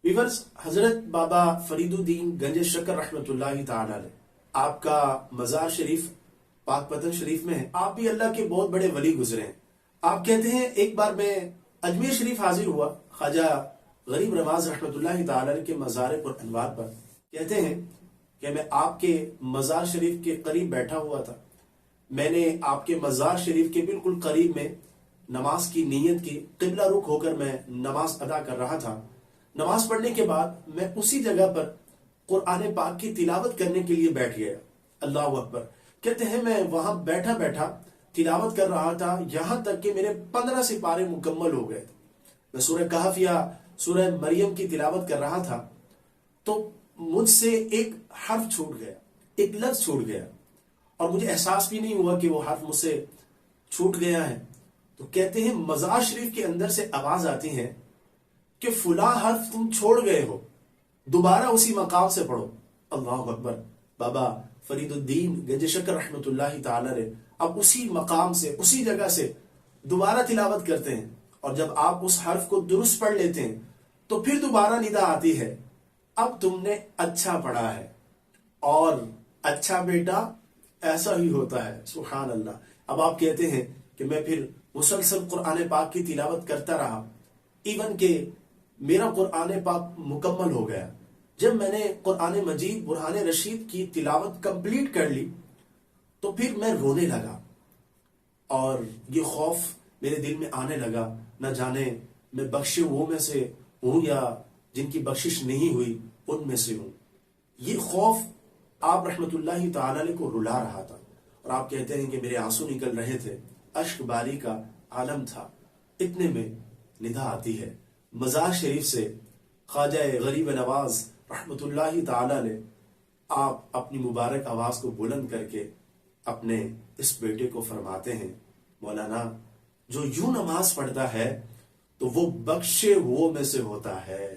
Viewers, حضرت بابا فرید الدین گنج شکر رحمۃ اللہ تعالی علیہ، آپ کا مزار شریف پاک پتن شریف میں ہے۔ آپ بھی اللہ کے بہت بڑے ولی گزرے ہیں۔ آپ کہتے ہیں ایک بار میں اجمیر شریف حاضر ہوا خواجہ غریب نواز رحمۃ اللہ تعالی علیہ کے مزار پر انوار پر۔ کہتے ہیں کہ میں آپ کے مزار شریف کے قریب بیٹھا ہوا تھا۔ میں نے آپ کے مزار شریف کے بالکل قریب میں نماز کی نیت کی، قبلہ رخ ہو کر میں نماز ادا کر رہا تھا۔ نماز پڑھنے کے بعد میں اسی جگہ پر قرآن پاک کی تلاوت کرنے کے لیے بیٹھ گیا۔ اللہ اکبر۔ کہتے ہیں میں وہاں بیٹھا بیٹھا تلاوت کر رہا تھا، یہاں تک کہ میرے 15 سپارے مکمل ہو گئے۔ میں سورہ کہف یا سورہ مریم کی تلاوت کر رہا تھا تو مجھ سے ایک حرف چھوٹ گیا، ایک لفظ چھوٹ گیا، اور مجھے احساس بھی نہیں ہوا کہ وہ حرف مجھ سے چھوٹ گیا ہے۔ تو کہتے ہیں مزار شریف کے اندر سے آواز آتی ہے کہ فلاں حرف تم چھوڑ گئے ہو، دوبارہ اسی مقام سے پڑھو۔ اللہ اکبر۔ بابا فرید الدین گنج شکر رحمۃ اللہ تعالی علیہ اب اسی مقام سے، اسی جگہ سے دوبارہ تلاوت کرتے ہیں، اور جب آپ اس حرف کو درست پڑھ لیتے ہیں تو پھر دوبارہ ندا آتی ہے، اب تم نے اچھا پڑھا ہے، اور اچھا بیٹا ایسا ہی ہوتا ہے۔ سبحان اللہ۔ اب آپ کہتے ہیں کہ میں پھر مسلسل قرآن پاک کی تلاوت کرتا رہا، ایون کہ میرا قرآن پاک مکمل ہو گیا۔ جب میں نے قرآن مجید برہان رشید کی تلاوت کمپلیٹ کر لی تو پھر میں رونے لگا، اور یہ خوف میرے دل میں آنے لگا، نہ جانے میں بخشے وہ میں سے ہوں یا جن کی بخشش نہیں ہوئی ان میں سے ہوں۔ یہ خوف آپ رحمت اللہ تعالی علیہ کو رلا رہا تھا، اور آپ کہتے ہیں کہ میرے آنسو نکل رہے تھے، اشک باری کا عالم تھا۔ اتنے میں ندا آتی ہے مزار شریف سے، خواجہ غریب نواز رحمت اللہ تعالی علیہ آپ اپنی مبارک آواز کو بلند کر کے اپنے اس بیٹے کو فرماتے ہیں، مولانا جو یوں نماز پڑھتا ہے تو وہ بخشے وہ میں سے ہوتا ہے۔